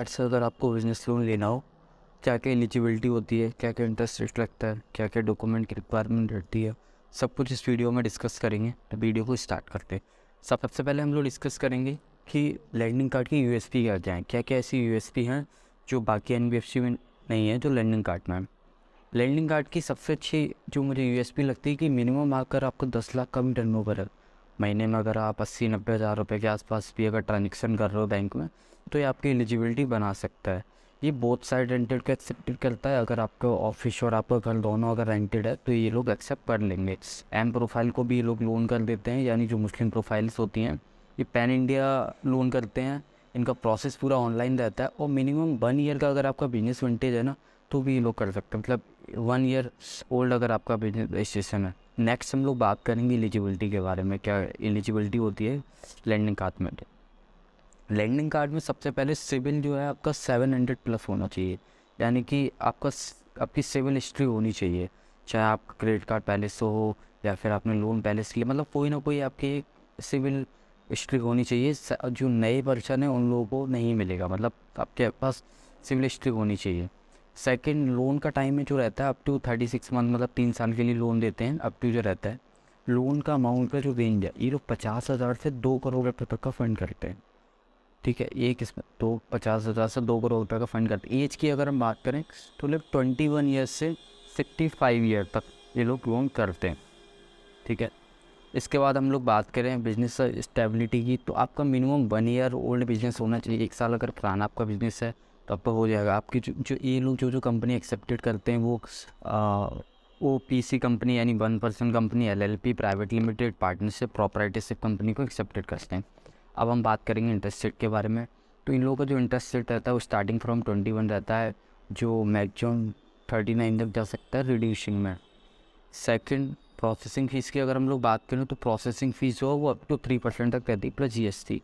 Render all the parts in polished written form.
से अगर आपको बिज़नेस लोन लेना हो, क्या क्या एलिजिबिलिटी होती है, क्या क्या इंटरेस्ट रेट लगता है, क्या क्या डॉक्यूमेंट की रिक्वायरमेंट रहती है, सब कुछ इस वीडियो में डिस्कस करेंगे। तो वीडियो को स्टार्ट करते हैं। सबसे पहले हम लोग डिस्कस करेंगे कि लेंडिंग कार्ड की यूएसपी क्या हैं, क्या क्या ऐसी यूएसपी हैं जो बाकी एनबीएफसी में नहीं है, जो लेंडिंग कार्ड में है। लेंडिंग कार्ड की सबसे अच्छी जो मुझे यूएसपी लगती है कि मिनिमम अगर आपको 10 लाख का भी टर्नओवर है महीने में, अगर आप 80-90 हज़ार रुपये के आसपास भी अगर ट्रांजेक्शन कर रहे हो बैंक में, तो ये आपकी एलिजिबिलिटी बना सकता है। ये बोथ साइड रेंटेड का एक्सेप्टेड करता है। अगर आपका ऑफिस और आपका घर दोनों अगर रेंटेड है तो ये लोग एक्सेप्ट कर लेंगे। एम प्रोफाइल को भी ये लोग लोन कर देते हैं, यानी जो मुस्लिम प्रोफाइल्स होती हैं ये पैन इंडिया लोन करते हैं। इनका प्रोसेस पूरा ऑनलाइन रहता है और मिनिमम 1 ईयर का अगर आपका बिजनेस विंटेज है ना, तो भी ये लोग कर सकते हैं। मतलब 1 ईयर ओल्ड अगर आपका बिजनेस रजिस्ट्रेशन है। नेक्स्ट हम लोग बात करेंगे एलिजिबिलिटी के बारे में, क्या एलिजिबिलिटी होती है लैंडिंग कार्ड में। लैंडिंग कार्ड में सबसे पहले सिविल जो है आपका 700 प्लस होना चाहिए, यानी कि आपकी सिविल हिस्ट्री होनी चाहिए। चाहे आपका क्रेडिट कार्ड पहले से हो या फिर आपने लोन पहले से लिया, मतलब कोई ना कोई आपकी सिविल हिस्ट्री होनी चाहिए। जो नए पर्सन है उन लोगों को नहीं मिलेगा, मतलब आपके पास सिविल हिस्ट्री होनी चाहिए। सेकंड, लोन का टाइम में जो रहता है अप टू 36 मंथ, मतलब 3 साल के लिए लोन देते हैं। अप टू जो रहता है लोन का अमाउंट का जो रेंज है, ये लोग 50,000 से 2 करोड़ रुपये तक का फंड करते हैं। ठीक है, एक इसमें तो 50,000 से 2 करोड़ रुपये का फंड करते हैं। एज की अगर हम बात करें तो लोग 21 ईयर्स से 65 ईयर तक ये लोग लोन करते हैं। ठीक है, इसके बाद हम लोग बात करें बिजनेस स्टेबिलिटी की, तो आपका मिनिमम 1 ईयर ओल्ड बिजनेस होना चाहिए। 1 साल अगर पुराना आपका बिजनेस है तो आपका हो जाएगा। आपकी जो ये लोग जो कंपनी एक्सेप्टेड करते हैं वो पीसी कंपनी, यानी 1% company, LLP, private limited, partnership, proprietorship company को एक्सेप्टेड करते हैं। अब हम बात करेंगे इंटरेस्ट रेट के बारे में। तो इन लोगों का जो इंटरेस्ट रेट रहता है वो स्टार्टिंग फ्रॉम 21 रहता है, जो मैक्सिमम 39 तक जा सकता है रिड्यूसिंग में। सेकंड, प्रोसेसिंग फ़ीस की अगर हम लोग बात करें तो प्रोसेसिंग फ़ीस जो है वो अप टू 3% तक रहती है, प्लस जीएसटी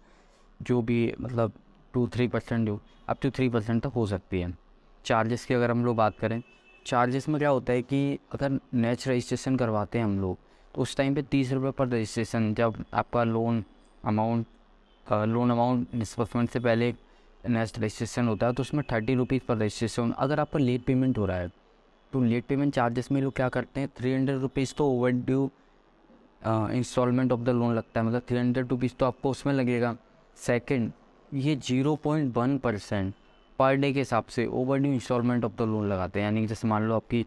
जो भी, मतलब 2-3% जो अप टू 3% तक हो सकती है। चार्जेस की अगर हम लोग बात करें, चार्जेस में क्या होता है कि अगर नेक्स्ट रजिस्ट्रेशन करवाते हैं हम लोग तो उस टाइम पे 30 रुपये पर रजिस्ट्रेशन, जब आपका लोन अमाउंट डिसबर्समेंट से पहले नेक्स्ट रजिस्ट्रेशन होता है तो उसमें 30 रुपीज़ पर रजिस्ट्रेशन। अगर आपका लेट पेमेंट हो रहा है तो लेट पेमेंट चार्जेस में लोग क्या करते हैं, 300 रुपीज़ तो overdue instalment of the loan लगता है, मतलब 300 रुपीज़ तो आपको उसमें लगेगा। सेकंड, ये 0.1% पर डे के हिसाब से overdue instalment of the loan लगाते हैं। यानी कि जैसे मान लो आपकी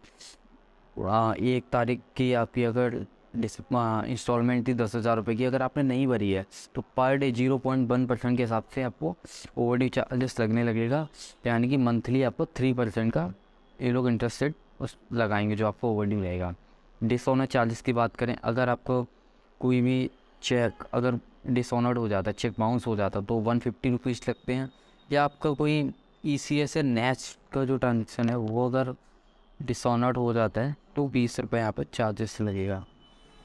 1 तारीख की आपकी अगर इंस्टॉलमेंट थी 10,000 रुपये की, अगर आपने नहीं भरी है तो पर डे 0.1% के हिसाब से आपको ओवर ड्यू चार्जेस लगने लगेगा। यानी कि मंथली आपको 3% का ये लोग इंटरेस्ट रेट उस लगाएंगे जो आपको ओवर ड्यू रहेगा। डिसऑनर चार्जेस की बात करें, अगर आपको कोई भी चेक अगर डिसऑनर्ड हो जाता है, चेक बाउंस हो जाता है, तो 150 रुपीज़ लगते हैं। या आपका कोई ईसीएस या नेक्स्ट का जो ट्रांजेक्शन है वो अगर डिसऑनर्ड हो जाता है तो 20 रुपये यहाँ पर चार्जेस लगेगा।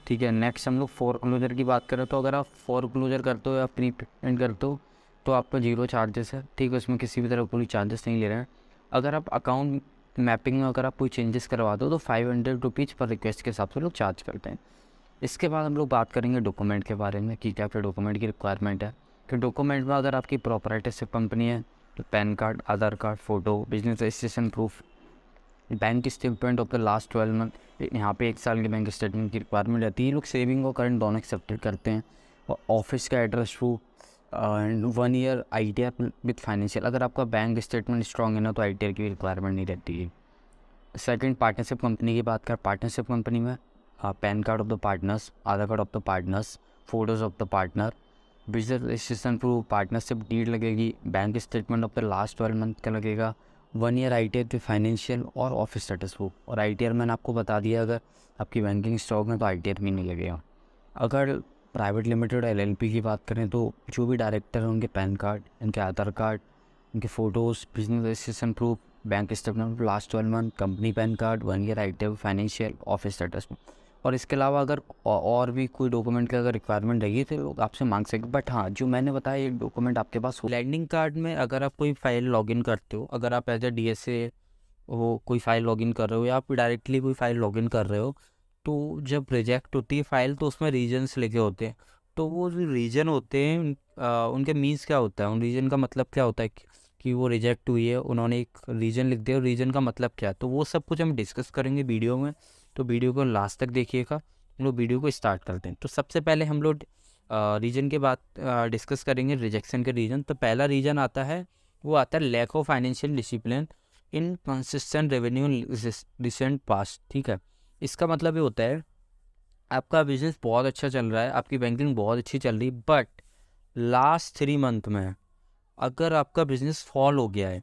ठीक है, नेक्स्ट हम लोग फोर क्लोजर की बात करें तो अगर आप फोर क्लोजर करते हो या प्री पेमेंट करते हो तो आपका 0 चार्जेस है। ठीक है, उसमें किसी भी तरह कोई चार्जेस नहीं ले रहे हैं। अगर आप अकाउंट मैपिंग में अगर आप कोई चेंजेस करवा दो तो 500 रुपीज़ पर रिक्वेस्ट के हिसाब से लोग चार्ज करते हैं। इसके बाद हम लोग बात करेंगे डॉक्यूमेंट के बारे में कि क्या क्या डॉक्यूमेंट की रिक्वायरमेंट है। तो डॉक्यूमेंट में अगर आपकी प्रॉपराइटरशिप कंपनी है तो pan card, Aadhaar card, photo, business registration proof, bank statement of the last 12 month, यहाँ पे 1 साल के बैंक स्टेटमेंट की रिक्वायरमेंट रहती है। ये लोग सेविंग और करंट दोनों एक्सेप्टेड करते हैं। और ऑफिस का address proof and 1 year ITR with financial. अगर आपका बैंक स्टेटमेंट स्ट्रॉन्ग है ना तो ITR की रिक्वायरमेंट नहीं रहती है। सेकंड, पार्टनरशिप कंपनी की बात कर, पार्टनरशिप कंपनी में PAN card of the partners, Aadhaar card of the partners, photos of the partner, business registration proof, partnership deed लगेगी, bank statement of the last 12 month का लगेगा, 1 ईयर ITR विद फाइनेंशियल और office status proof. और ITR मैंने आपको बता दिया, अगर आपकी बैंकिंग स्टॉक में तो ITR भी नहीं लगेगा। अगर प्राइवेट लिमिटेड LLP की बात करें तो जो भी डायरेक्टर हैं उनके पैन कार्ड, उनके आधार कार्ड, उनके photos, business registration proof, bank statement last 12 month, company pan card, 1 year ITR financial, office status. और इसके अलावा अगर और भी कोई डॉक्यूमेंट की अगर रिक्वायरमेंट रहेगी तो लोग आपसे मांग सकें। बट हाँ, जो मैंने बताया ये डॉक्यूमेंट आपके पास हो। लैंडिंग कार्ड में अगर आप कोई फाइल लॉगिन करते हो, अगर आप एज ए DSA वो कोई फ़ाइल लॉगिन कर रहे हो या आप डायरेक्टली कोई फ़ाइल लॉगिन कर रहे हो, तो जब रिजेक्ट होती है फ़ाइल तो उसमें रीजन्स लिखे होते हैं। तो वो जो रीजन होते हैं उनके मीन्स क्या होता है, उन रीजन का मतलब क्या होता है कि वो रिजेक्ट हुई है, उन्होंने एक रीज़न लिख दिया, रीज़न का मतलब क्या है, तो वो सब कुछ हम डिस्कस करेंगे वीडियो में। तो वीडियो को लास्ट तक देखिएगा। हम लोग वीडियो को स्टार्ट करते हैं। तो सबसे पहले हम लोग रीजन के बाद डिस्कस करेंगे रिजेक्शन के रीज़न। तो पहला रीज़न आता है, वो आता है lack of financial discipline inconsistent revenue recent past. ठीक है, इसका मतलब ये होता है आपका बिजनेस बहुत अच्छा चल रहा है, आपकी बैंकिंग बहुत अच्छी चल रही है, बट लास्ट 3 मंथ में अगर आपका बिजनेस फॉल हो गया है,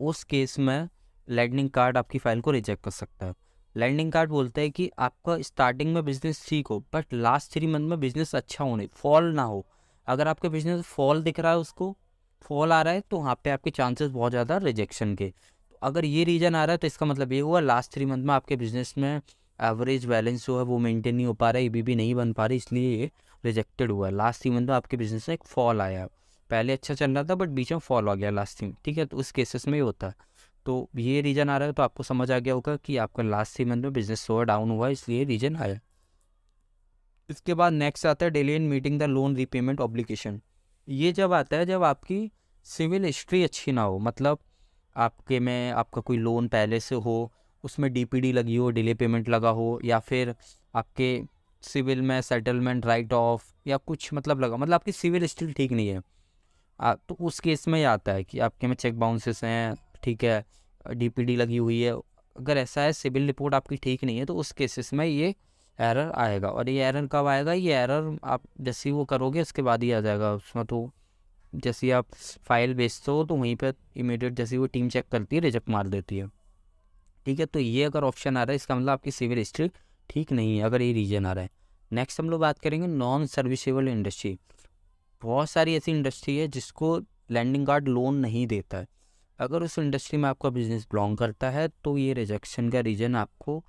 उस केस में लैंडिंग कार्ड आपकी फाइल को रिजेक्ट कर सकता है। लैंडिंग कार्ड बोलता है कि आपका स्टार्टिंग में बिजनेस ठीक हो, बट लास्ट 3 मंथ में बिजनेस अच्छा होने, फॉल ना हो। अगर आपके बिजनेस फॉल दिख रहा है, उसको फॉल आ रहा है, तो वहाँ पे आपके चांसेस बहुत ज़्यादा रिजेक्शन के। तो अगर ये रीजन आ रहा है, तो इसका मतलब ये हुआ लास्ट 3 मंथ में आपके बिजनेस में एवरेज बैलेंस जो है वो मेंटेन नहीं हो पा रहा है, EBB नहीं बन पा रही, इसलिए ये रिजेक्टेड हुआ है। लास्ट 3 मंथ में आपके बिजनेस में एक फॉल आया है, पहले अच्छा चल रहा था बट बीच में फॉल आ गया लास्ट 3। ठीक है, तो उस केसेस में ये होता है। तो ये रीजन आ रहा है, तो आपको समझ आ गया होगा कि आपका लास्ट 3 मंथ में बिजनेस स्लो डाउन हुआ है, इसलिए रीजन आया। इसके बाद नेक्स्ट आता है delay in meeting the loan repayment obligation. ये जब आता है जब आपकी सिविल हिस्ट्री अच्छी ना हो, मतलब आपके में आपका कोई लोन पहले से हो, उसमें DPD लगी हो, डिले पेमेंट लगा हो, या फिर आपके सिविल में सेटलमेंट राइट ऑफ या कुछ मतलब लगा, मतलब आपकी सिविल हिस्ट्री ठीक नहीं है। तो उस केस में ये आता है कि आपके में चेक बाउंसेस हैं, ठीक है, DPD लगी हुई है। अगर ऐसा है, सिविल रिपोर्ट आपकी ठीक नहीं है, तो उस केसेस में ये एरर आएगा। और ये एरर कब आएगा, ये एरर आप जैसे ही वो करोगे उसके बाद ही आ जाएगा उसमें। तो जैसे ही आप फाइल भेजते हो, तो वहीं पर इमीडिएट जैसे वो टीम चेक करती है, रिजेक्ट मार देती है। ठीक है, तो ये अगर ऑप्शन आ रहा है, इसका मतलब आपकी सिविल हिस्ट्री ठीक नहीं है, अगर ये रीजन आ रहा है। नेक्स्ट हम लोग बात करेंगे नॉन सर्विसेबल इंडस्ट्री। बहुत सारी ऐसी इंडस्ट्री है जिसको लैंडिंग कार्ड लोन नहीं देता है। अगर उस इंडस्ट्री में आपका बिजनेस बिलोंग करता है, तो ये रिजेक्शन का रीज़न आपको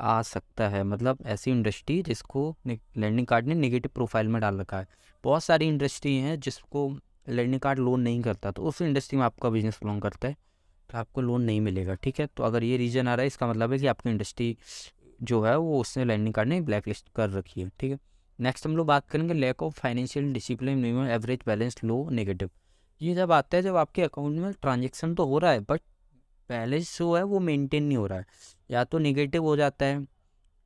आ सकता है। मतलब ऐसी इंडस्ट्री जिसको लैंडिंग कार्ड ने नेगेटिव प्रोफाइल में डाल रखा है। बहुत सारी इंडस्ट्री हैं जिसको लैंडिंग कार्ड लोन नहीं करता, तो उस इंडस्ट्री में आपका बिजनेस बिलोंग करता है, तो आपको लोन नहीं मिलेगा। ठीक है, तो अगर ये रीज़न आ रहा है, इसका मतलब है कि आपकी इंडस्ट्री जो है वो उसने लैंडिंग कार्ड ने ब्लैक लिस्ट कर रखी है। ठीक है, नेक्स्ट हम लोग बात करेंगे lack of financial discipline minimum average balance low negative. ये जब आता है जब आपके अकाउंट में ट्रांजेक्शन तो हो रहा है, बट बैलेंस जो है वो मेंटेन नहीं हो रहा है, या तो नेगेटिव हो जाता है,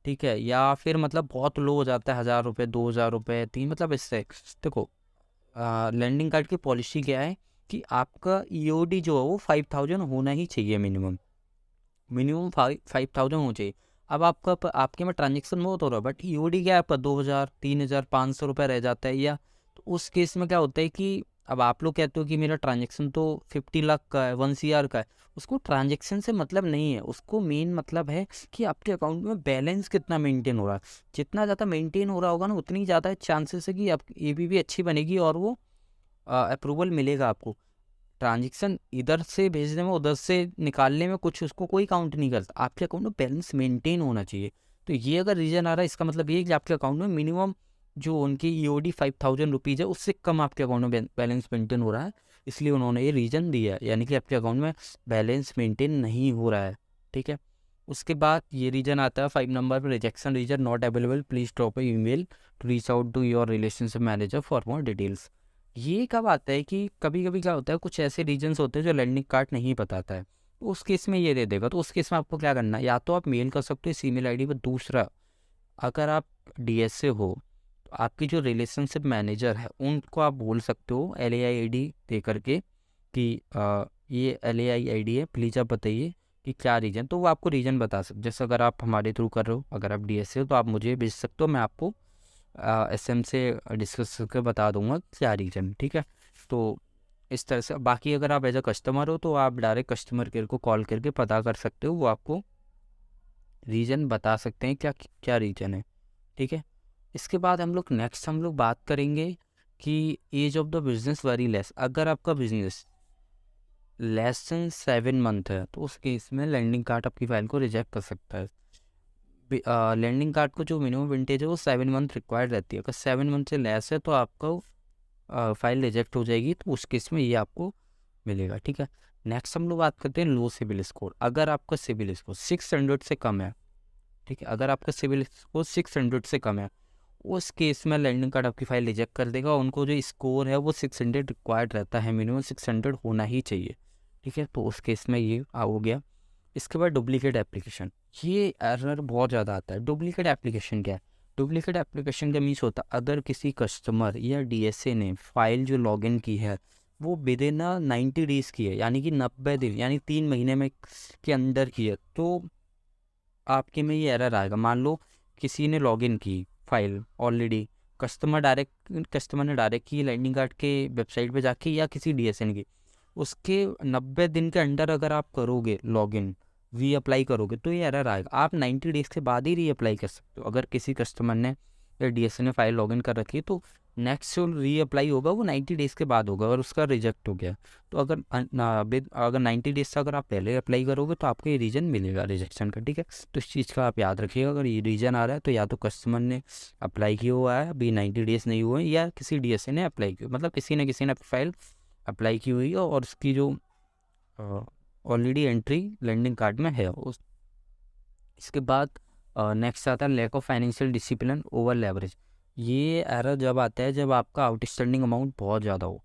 ठीक है, या फिर मतलब बहुत लो हो जाता है, 1000 रुपये, 2000 रुपये, 3, मतलब इससे देखो लैंडिंग कार्ड की पॉलिसी क्या है कि आपका EOD जो है वो 5000 होना ही चाहिए, मिनिमम 5000 होना चाहिए। अब आपका आपके में ट्रांजेक्शन बहुत हो रहा है, बट EOD क्या है आपका 2000, 3000, 500 रुपये रह जाता है। या तो उस केस में क्या होता है कि अब आप लोग कहते हो कि मेरा ट्रांजेक्शन तो 50 लाख का है, 1 CR का है, उसको ट्रांजेक्शन से मतलब नहीं है, उसको मेन मतलब है कि आपके अकाउंट में बैलेंस कितना मेंटेन हो रहा है। जितना ज़्यादा मेंटेन हो रहा होगा ना, उतनी ज़्यादा चांसेस है कि आप EBB अच्छी बनेगी और वो अप्रूवल मिलेगा आपको। ट्रांजेक्शन इधर से भेजने में, उधर से निकालने में कुछ उसको कोई काउंट नहीं करता, आपके अकाउंट में बैलेंस मेंटेन होना चाहिए। तो ये अगर रीजन आ रहा है, इसका मतलब ये है कि आपके अकाउंट में मिनिमम जो उनकी EOD 5000 रुपीज़ है, उससे कम आपके अकाउंट में बैलेंस मेंटेन हो रहा है, इसलिए उन्होंने ये रीजन दिया है, यानी कि आपके अकाउंट में बैलेंस मेंटेन नहीं हो रहा है। ठीक है, उसके बाद ये रीजन आता है 5 नंबर पर, rejection reason not available, please drop a email to reach out to your relationship manager for more details. ये कब आता है कि कभी कभी क्या होता है, कुछ ऐसे रीजन्स होते हैं जो लैंडिंग कार्ड नहीं बताता है, तो उस केस में ये दे देगा। तो उस केस में आपको क्या करना है, या तो आप मेल कर सकते हो इस ईमेल ID पर। दूसरा, अगर आप DSA हो, तो आपकी जो रिलेशनशिप मैनेजर है उनको आप बोल सकते हो LAI ID दे करके कि ये LAI ID है, प्लीज़ आप बताइए कि क्या रीज़न। तो वो आपको रीज़न बता सकते। जैसे अगर आप हमारे थ्रू कर रहे हो, अगर आप DSA हो, तो आप मुझे भेज सकते हो, मैं आपको SM से डिस्कस करके बता दूंगा क्या रीज़न। ठीक है, तो इस तरह से। बाकी अगर आप एज अ कस्टमर हो, तो आप डायरेक्ट कस्टमर केयर को कॉल करके पता कर सकते हो, वो आपको रीज़न बता सकते हैं क्या क्या रीज़न है। ठीक है, इसके बाद हम लोग बात करेंगे कि age of the business very less. अगर आपका बिजनेस लेस देन 7 मंथ है, तो उस केस में लैंडिंग कार्ड आपकी फाइल को रिजेक्ट कर सकता है। लैंडिंग कार्ड को जो मिनिमम विंटेज है वो 7 मंथ रिक्वायर्ड रहती है। अगर 7 मंथ से लेस है, तो आपको फाइल रिजेक्ट हो जाएगी, तो उस केस में ये आपको मिलेगा। ठीक है, नेक्स्ट हम लोग बात करते हैं लो सिविल स्कोर। अगर आपका सिविल स्कोर 600 से कम है, ठीक है, अगर आपका सिविल स्कोर 600 से कम है, उस केस में लैंडिंग कार्ड आपकी फ़ाइल रिजेक्ट कर देगा। उनको जो स्कोर है वो 600 रिक्वायर्ड रहता है, मिनिमम 600 होना ही चाहिए, ठीक है। तो उस केस में ये हो गया। इसके बाद डुप्लीकेट एप्लीकेशन, ये एरर बहुत ज़्यादा आता है। डुप्लीकेट एप्लीकेशन क्या है? डुप्लीकेट एप्लीकेशन का मीन्स होता है अगर किसी कस्टमर या डीएसए ने फाइल जो लॉगिन की है वो विदिन 90 डेज़ की है, यानी कि 90 दिन यानी 3 महीने में के अंदर की है, तो आपके में ये एरर आएगा। मान लो किसी ने लॉगिन की फाइल ऑलरेडी, कस्टमर ने डायरेक्ट की लैंडिंग कार्ड के वेबसाइट पे जाके या किसी डीएसए ने की, उसके 90 दिन के अंडर अगर आप करोगे लॉगिन, री अप्लाई करोगे तो ये एरर आएगा। आप 90 डेज़ के बाद ही री अप्लाई कर सकते हो। अगर किसी कस्टमर ने या डीएसए ने फाइल लॉगिन कर रखी है तो नेक्स्ट जो री अप्लाई होगा वो 90 डेज़ के बाद होगा, और उसका रिजेक्ट हो गया तो अगर 90 डेज से अगर आप पहले अप्लाई करोगे तो आपको ये रीज़न मिलेगा रिजेक्शन का, ठीक है। तो इस चीज़ का आप याद रखिएगा। अगर ये रीज़न आ रहा है तो या तो कस्टमर ने अप्लाई किया हुआ है, अभी 90 डेज़ नहीं हुए, या किसी डीएसए ने अप्लाई किया, मतलब किसी ने फाइल अप्लाई की हुई है और उसकी जो ऑलरेडी एंट्री लैंडिंग कार्ड में है उस। इसके बाद नेक्स्ट आता है lack of financial discipline over leverage. ये एरर जब आता है जब आपका आउटस्टैंडिंग अमाउंट बहुत ज़्यादा हो।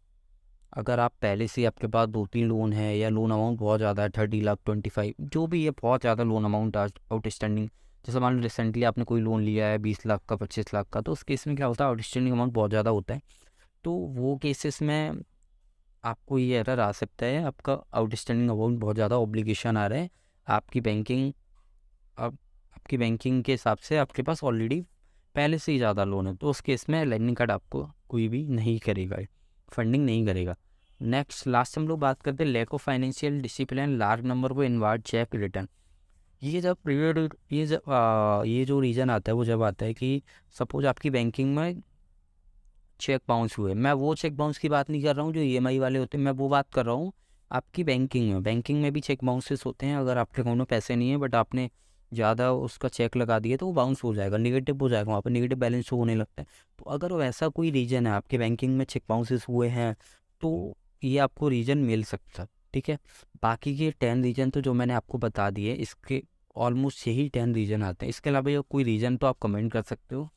अगर आप पहले से आपके पास 2-3 लोन है या लोन अमाउंट बहुत ज़्यादा है, 30 लाख 25 जो भी है, बहुत ज़्यादा लोन अमाउंट आउटस्टैंडिंग, जैसे मान लो रिसेंटली आपने कोई लोन लिया है 20 लाख का, 25 लाख का, तो उस केस में क्या होता है आउटस्टैंडिंग अमाउंट बहुत ज़्यादा होता है। तो वो केसेस में आपको ये एरर आ सकता है, आपका आउटस्टैंडिंग अमाउंट बहुत ज़्यादा, ऑब्लिगेशन आ रहे हैं, आपकी बैंकिंग अब आपकी बैंकिंग के हिसाब से आपके पास ऑलरेडी पहले से ही ज़्यादा लोन है, तो उस केस में लैंडिंग कार्ड आपको कोई भी नहीं करेगा, फंडिंग नहीं करेगा। नेक्स्ट लास्ट हम लोग बात करते हैं lack of financial discipline, large number को इनवार्ड चेक रिटर्न। ये जब पीरियड ये जो रीज़न आता है वो जब आता है कि सपोज आपकी बैंकिंग में चेक बाउंस हुए। मैं वो चेक बाउंस की बात नहीं कर रहा हूँ जो ईएमआई वाले होते हैं, मैं वो बात कर रहा हूँ आपकी बैंकिंग में भी चेक बाउंसेस होते हैं। अगर आपके अकाउंट में पैसे नहीं है बट आपने ज़्यादा उसका चेक लगा दिया तो वो बाउंस हो जाएगा, निगेटिव हो जाएगा, वहाँ पर निगेटिव बैलेंस शो होने लगता है। तो अगर वैसा कोई रीज़न है आपके बैंकिंग में चेक बाउंसेस हुए हैं तो ये आपको रीज़न मिल सकता है, ठीक है। बाकी के 10 रीज़न तो जो मैंने आपको बता दिए, इसके ऑलमोस्ट यही 10 रीज़न आते हैं। इसके अलावा कोई रीज़न तो आप कमेंट कर सकते हो।